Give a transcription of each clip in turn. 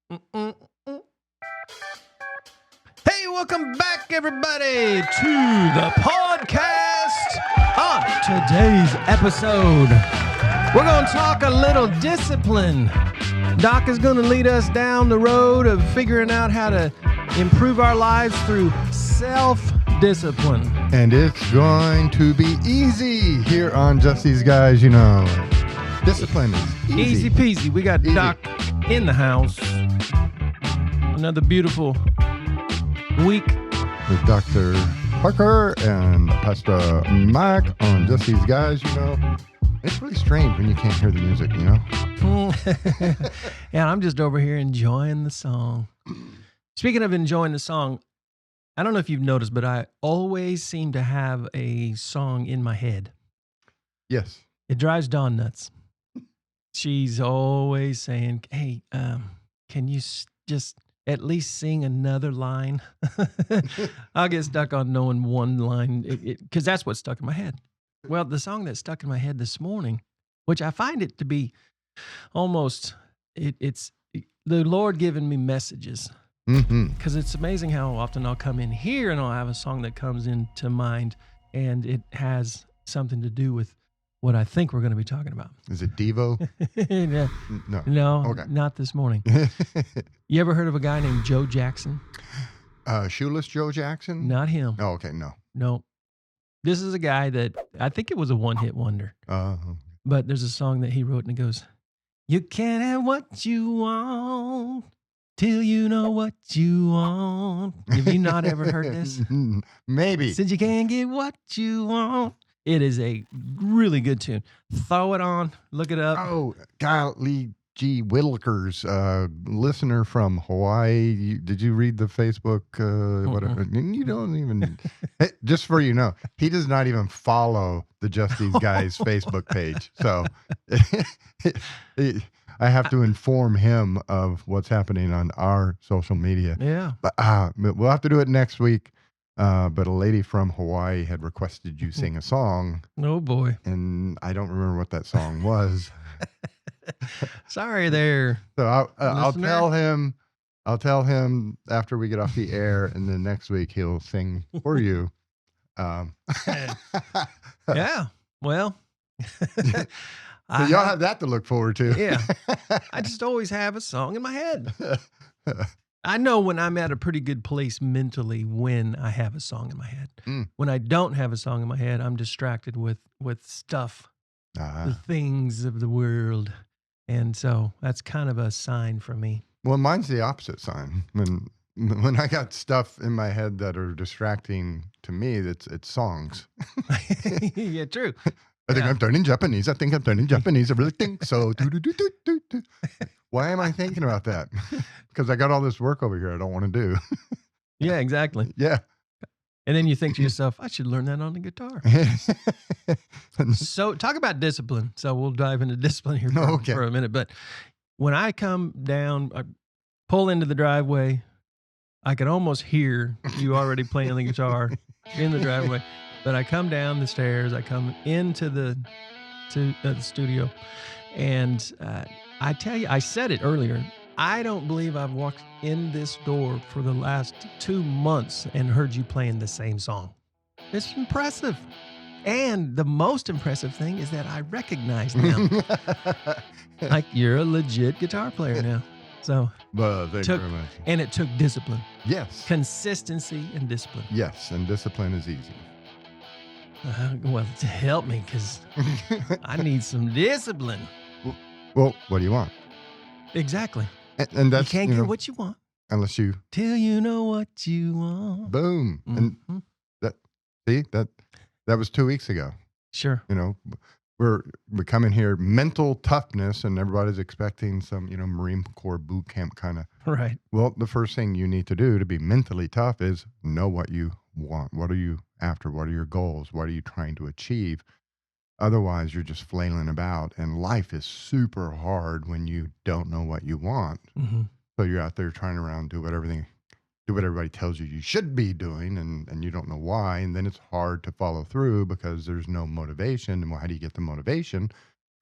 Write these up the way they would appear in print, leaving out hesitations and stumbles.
Mm-mm-mm. Hey, welcome back, everybody, to the podcast. On today's episode, we're going to talk a little discipline. Doc is going to lead us down the road of figuring out how to improve our lives through self-discipline. And it's going to be easy here on Just These Guys, you know. Discipline is Easy peasy. We got Doc in the house. Another beautiful week with Dr. Parker and Pastor Mike on Just These Guys, you know. It's really strange when you can't hear the music, you know. And I'm just over here enjoying the song. Speaking of enjoying the song, I don't know if you've noticed, but I always seem to have a song in my head. Yes. It drives Dawn nuts. She's always saying, hey, can you just at least sing another line? I'll get stuck on knowing one line because that's what's stuck in my head. Well, the song that stuck in my head this morning, which I find it to be almost, it's the Lord giving me messages. Because it's amazing how often I'll come in here and I'll have a song that comes into mind and it has something to do with what I think we're going to be talking about. Is it Devo? No, Okay. Not this morning. You ever heard of a guy named Joe Jackson? Shoeless Joe Jackson? Not him. Oh, okay, no. This is a guy that I think it was a one-hit wonder. But there's a song that he wrote and it goes, you can't have what you want till you know what you want. Have you not ever heard this? Maybe. Said you can't get what you want. It is a really good tune. Throw it on. Look it up. Oh, golly gee whittlekers, listener from Hawaii. Did you read the Facebook? Whatever. You don't even. Hey, just for you know, he does not even follow the Just These Guys Facebook page. So I have to inform him of what's happening on our social media. Yeah. But we'll have to do it next week. But a lady from Hawaii had requested you sing a song. Oh, boy. And I don't remember what that song was. Sorry there. So I'll tell him. I'll tell him after we get off the air, and then next week he'll sing for you. Yeah. Well. So y'all have that to look forward to. Yeah. I just always have a song in my head. I know when I'm at a pretty good place mentally when I have a song in my head. When I don't have a song in my head, I'm distracted with stuff, the things of the world. And so that's kind of a sign for me. Well, mine's the opposite sign. When I got stuff in my head that are distracting to me, it's songs. Yeah, true. I think I'm turning Japanese. I really think so. Why am I thinking about that? Because I got all this work over here I don't want to do. Yeah, exactly. Yeah. And then you think to yourself, I should learn that on the guitar. So talk about discipline. So we'll dive into discipline here for a minute. But when I come down, I pull into the driveway, I can almost hear you already playing the guitar in the driveway. But I come down the stairs, I come into the studio, and I tell you, I said it earlier, I don't believe I've walked in this door for the last 2 months and heard you playing the same song. It's impressive. And the most impressive thing is that I recognize now. Like, you're a legit guitar player now. So, thank you very much. And it took discipline. Yes. Consistency and discipline. Yes, and discipline is easy. Well, to help me, because I need some discipline. Well, what do you want? Exactly. And that's, you can't get what you want unless you till you know what you want. Boom. Mm-hmm. And that was 2 weeks ago. Sure. You know, we're coming here mental toughness, and everybody's expecting some, Marine Corps boot camp kind of. Right. Well, the first thing you need to do to be mentally tough is know what you want. What are you after? What are your goals? What are you trying to achieve? Otherwise, you're just flailing about, and life is super hard when you don't know what you want. Mm-hmm. So you're out there trying around, do what everybody tells you should be doing, and you don't know why, and then it's hard to follow through because there's no motivation. And how do you get the motivation?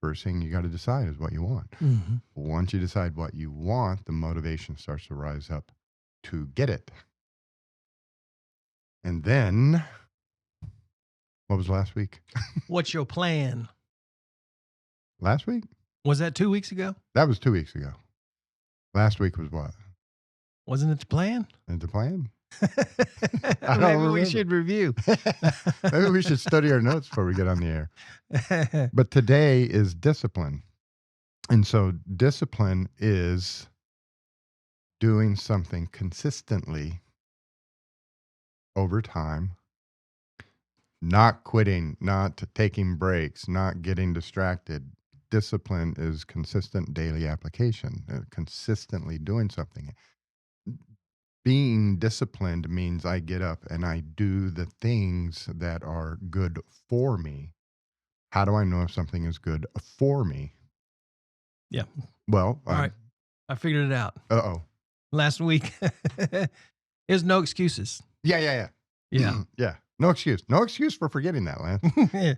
First thing you got to decide is what you want. Mm-hmm. Once you decide what you want, the motivation starts to rise up to get it. And then, what was last week? What's your plan? Last week? Was that 2 weeks ago? That was 2 weeks ago. Last week was what? Wasn't it the plan? The plan? Maybe we should review. Maybe we should study our notes before we get on the air. But today is discipline. And so discipline is doing something consistently over time, not quitting, not taking breaks, not getting distracted. Discipline is consistent daily application, consistently doing something. Being disciplined means I get up and I do the things that are good for me. How do I know if something is good for me? Yeah. Well, all right. I figured it out. Uh-oh. Last week, there's no excuses. Yeah. Yeah. No excuse. No excuse for forgetting that, Lance.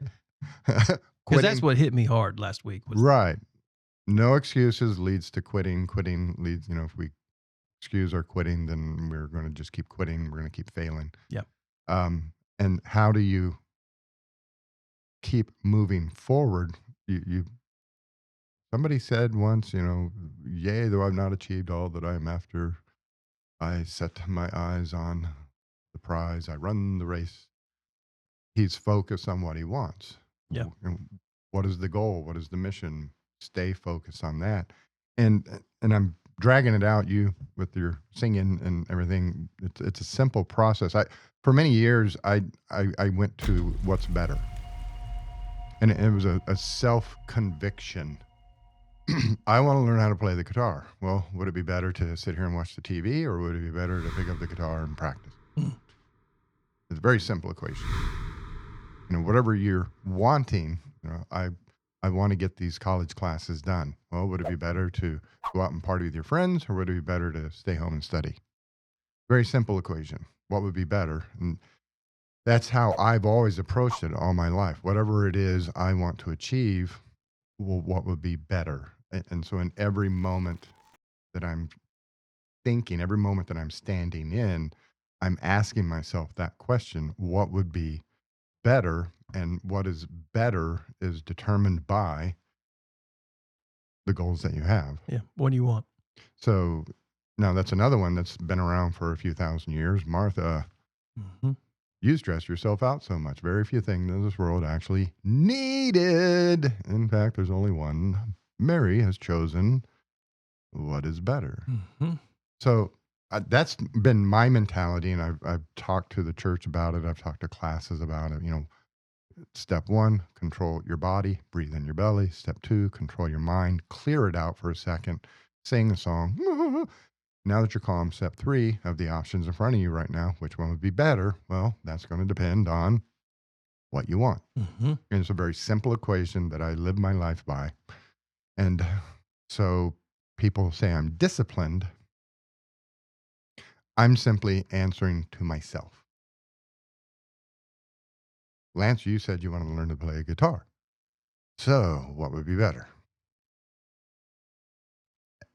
Because that's what hit me hard last week. Right. No excuses leads to quitting. Quitting leads, if we excuse our quitting, then we're going to just keep quitting. We're going to keep failing. Yeah. And how do you keep moving forward? Somebody said once, yea, though I've not achieved all that I am after, I set my eyes on the prize. I run the race. He's focused on what he wants. Yeah. And what is the goal? What is the mission? Stay focused on that. And I'm dragging it out, you with your singing and everything. It's a simple process. For many years, I went to what's better. And it was a self-conviction. I want to learn how to play the guitar. Well, would it be better to sit here and watch the TV, or would it be better to pick up the guitar and practice? It's a very simple equation. Whatever you're wanting, I want to get these college classes done. Well, would it be better to go out and party with your friends, or would it be better to stay home and study? Very simple equation. What would be better? And that's how I've always approached it all my life. Whatever it is I want to achieve, well, what would be better? And so in every moment that I'm thinking, every moment that I'm standing in, I'm asking myself that question: what would be better? And what is better is determined by the goals that you have. Yeah. What do you want? So now that's another one that's been around for a few thousand years. Martha, you stress yourself out so much. Very few things in this world actually needed. In fact, there's only one. Mary has chosen what is better. So that's been my mentality, and I've talked to the church about it. I've talked to classes about it. Step 1, control your body, breathe in your belly. Step 2, control your mind, clear it out for a second, sing a song. Now that you're calm, step 3 of the options in front of you right now, which one would be better? Well, that's going to depend on what you want. And it's a very simple equation that I live my life by. And so people say I'm disciplined. I'm simply answering to myself. Lance, you said you wanted to learn to play a guitar. So what would be better?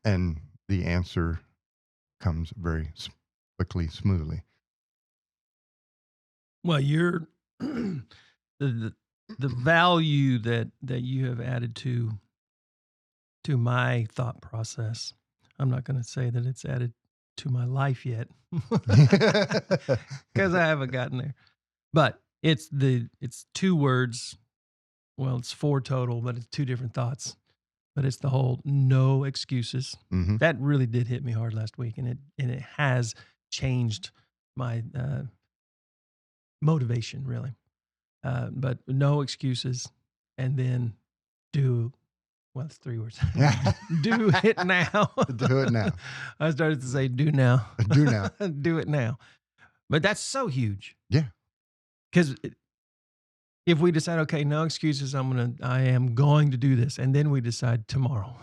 And the answer comes very quickly, smoothly. Well, you're the value that you have added to my thought process. I'm not going to say that it's added to my life yet, because I haven't gotten there. But it's 2 words. Well, it's 4 total, but it's 2 different thoughts. But it's the whole no excuses. That really did hit me hard last week, and it has changed my motivation, really. But no excuses, and then do. Well, it's 3 words. Do it now. Do it now. I started to say do now. Do now. Do it now. But that's so huge. Yeah. Because if we decide, okay, no excuses, I am going to do this, and then we decide tomorrow.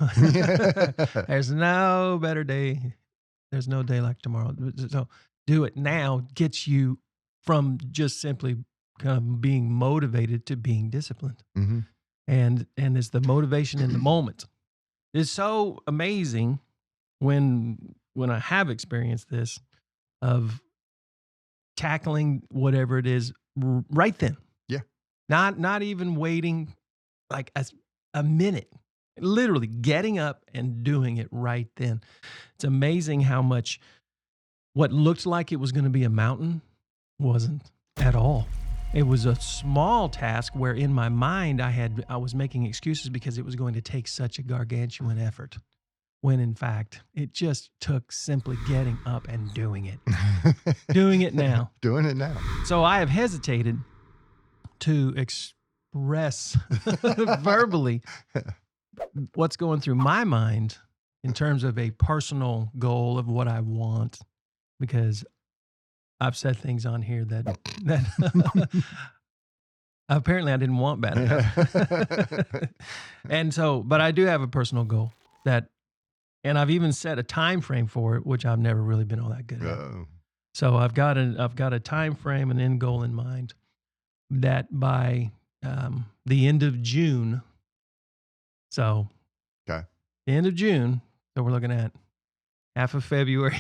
There's no better day. There's no day like tomorrow. So do it now gets you from just simply kind of being motivated to being disciplined. and it's the motivation in the moment. It's so amazing when I have experienced this of tackling whatever it is right then. Yeah. Not even waiting like a minute. Literally getting up and doing it right then. It's amazing how much what looked like it was going to be a mountain wasn't at all. It was a small task where in my mind I was making excuses because it was going to take such a gargantuan effort. When in fact, it just took simply getting up and doing it. Doing it now. Doing it now. So I have hesitated to express verbally what's going through my mind in terms of a personal goal of what I want, because I've said things on here that apparently I didn't want bad enough. And so, but I do have a personal goal and I've even set a time frame for it, which I've never really been all that good at. So I've got a time frame, an end goal in mind that by the end of June. So okay, the end of June. So we're looking at half of February,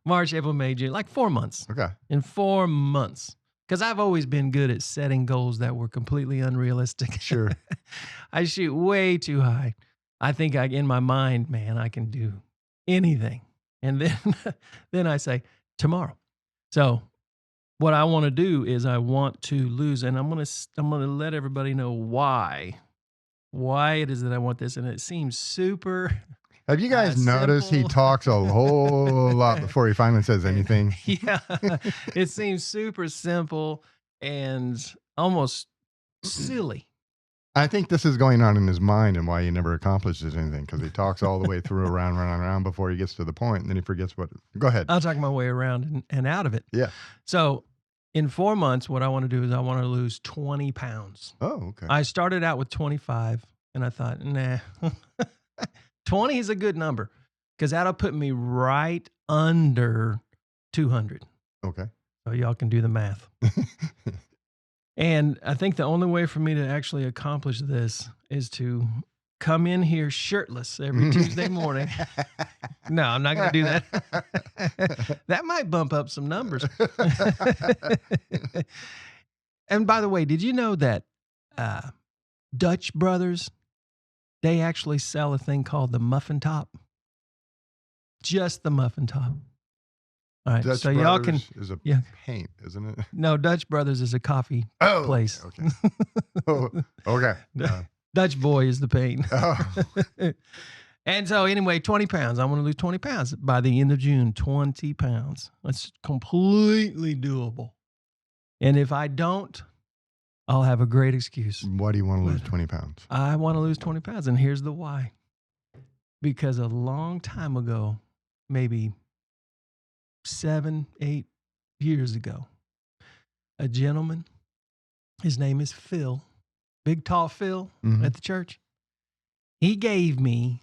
March, April, May, June, like 4 months. Okay. In 4 months. Because I've always been good at setting goals that were completely unrealistic. Sure. I shoot way too high. I think in my mind, man, I can do anything. And then I say, tomorrow. So what I want to do is I want to lose, and I'm gonna let everybody know why it is that I want this. And it seems super. Have you guys noticed simple. He talks a whole lot before he finally says anything? Yeah. It seems super simple and almost silly. I think this is going on in his mind and why he never accomplishes anything, because he talks all the way through around before he gets to the point, and then he forgets what. Go ahead. I'll talk my way around and out of it. Yeah. So in 4 months, what I want to do is I want to lose 20 pounds. Oh, okay. I started out with 25, and I thought, nah, 20 is a good number because that'll put me right under 200. Okay. So y'all can do the math. And I think the only way for me to actually accomplish this is to come in here shirtless every Tuesday morning. No, I'm not going to do that. That might bump up some numbers. And by the way, did you know that Dutch Brothers, they actually sell a thing called the muffin top? Just the muffin top. All right, Dutch so Brothers y'all can is a paint, isn't it? No, Dutch Brothers is a coffee place. Okay. Oh, okay. Dutch Boy is the paint. Oh. And so anyway, 20 pounds. I want to lose 20 pounds by the end of June. 20 pounds. That's completely doable. And if I don't, I'll have a great excuse. Why do you want to lose 20 pounds? I want to lose 20 pounds, and here's the why. Because a long time ago, maybe 7, 8 years ago, a gentleman, his name is Phil, big tall Phil at the church. He gave me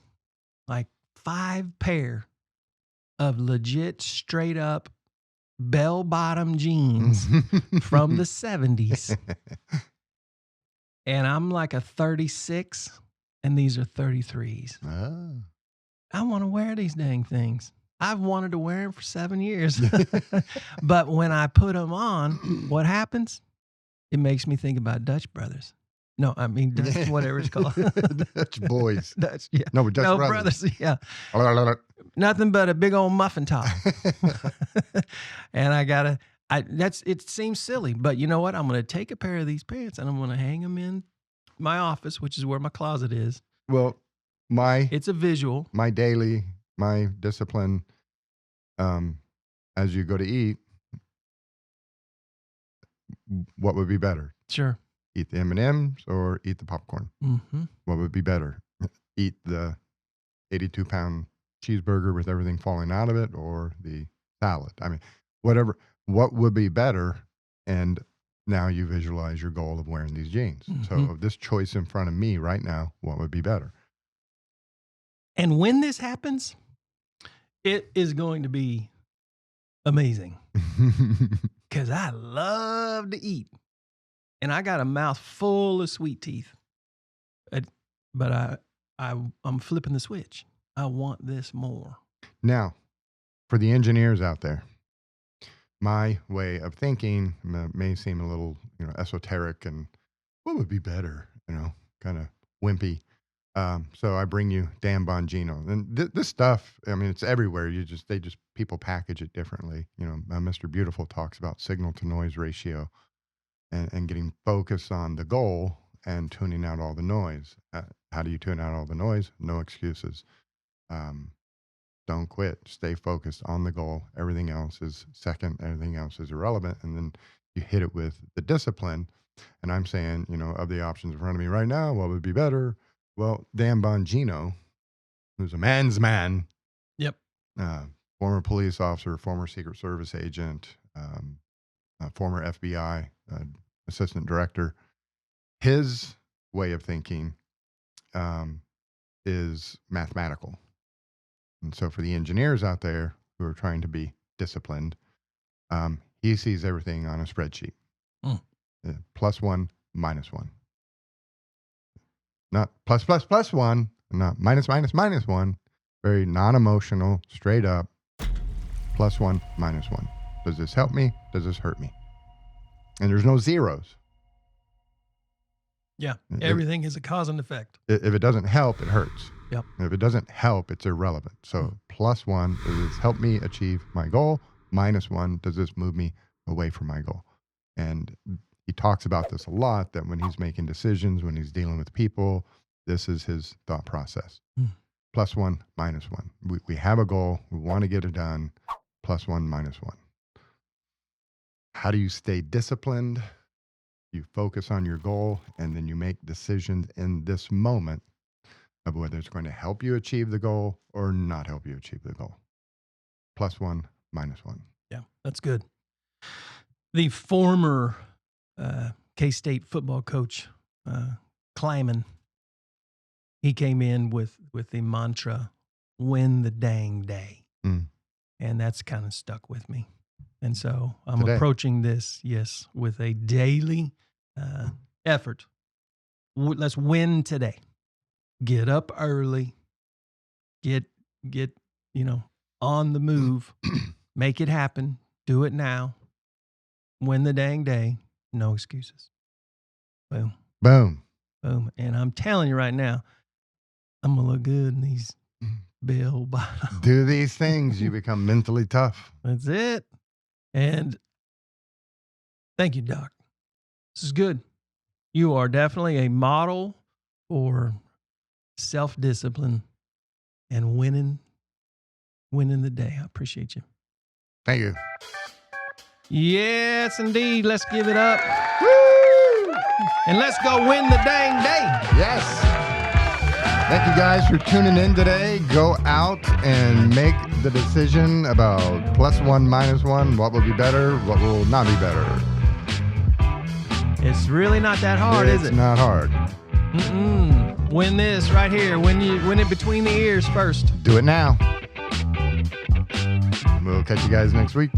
like 5 pair of legit straight up bell bottom jeans from the 70s. And I'm like a 36 and these are 33s. Oh. I want to wear these dang things. I've wanted to wear them for 7 years. But when I put them on, what happens? It makes me think about Dutch Brothers. No, I mean, Dutch, whatever it's called. Dutch boys. Dutch, yeah. No, but Dutch brothers. Yeah. Nothing but a big old muffin top. And it seems silly, but you know what? I'm going to take a pair of these pants and I'm going to hang them in my office, which is where my closet is. Well, it's a visual. My discipline, as you go to eat, what would be better? Sure. Eat the M&Ms or eat the popcorn? Mm-hmm. What would be better? Eat the 82-pound cheeseburger with everything falling out of it, or the salad? I mean, whatever. What would be better? And now you visualize your goal of wearing these jeans. Mm-hmm. So of this choice in front of me right now, what would be better? And when this happens, it is going to be amazing. Because I love to eat. And I got a mouth full of sweet teeth. but I'm flipping the switch. I want this more. Now, for the engineers out there, my way of thinking may seem a little, esoteric and what would be better, kind of wimpy. So I bring you Dan Bongino, and this stuff, it's everywhere. People package it differently. Mr. Beautiful talks about signal to noise ratio and getting focused on the goal and tuning out all the noise. How do you tune out all the noise? No excuses. Don't quit. Stay focused on the goal. Everything else is second. Everything else is irrelevant. And then you hit it with the discipline. And I'm saying, of the options in front of me right now, what would be better? Well, Dan Bongino, who's a man's man. Yep. Former police officer, former Secret Service agent, former FBI assistant director. His way of thinking is mathematical. And so for the engineers out there who are trying to be disciplined, he sees everything on a spreadsheet. +1, -1. Not +++1, not -=-1. Very non-emotional, straight up. +1, -1. Does this help me? Does this hurt me? And there's no zeros. Yeah, everything is a cause and effect. If it doesn't help, it hurts. Yep. If it doesn't help, it's irrelevant. So +1, does this help me achieve my goal? -1, does this move me away from my goal? And he talks about this a lot, that when he's making decisions, when he's dealing with people, this is his thought process. +1, -1. We have a goal. We want to get it done. +1, -1. How do you stay disciplined? You focus on your goal, and then you make decisions in this moment of whether it's going to help you achieve the goal or not help you achieve the goal. +1, -1. Yeah, that's good. The former K-State football coach, Kleiman, he came in with the mantra, win the dang day. And that's kind of stuck with me. And so I'm approaching this, with a daily effort. Let's win today. Get up early. Get on the move. Make it happen. Do it now. Win the dang day. No excuses. Boom. Boom. Boom. And I'm telling you right now, I'm going to look good in these bell bottoms. Do these things, you become mentally tough. That's it. And thank you, Doc. This is good. You are definitely a model for self-discipline and winning the day. I appreciate you. Thank you. Yes, indeed. Let's give it up. Woo! And let's go win the dang day. Yes. Thank you guys for tuning in today. Go out and make the decision about +1, -1. What will be better? What will not be better? It's really not that hard, is it? It's not hard. Win this right here. Win it between the ears first. Do it now. We'll catch you guys next week.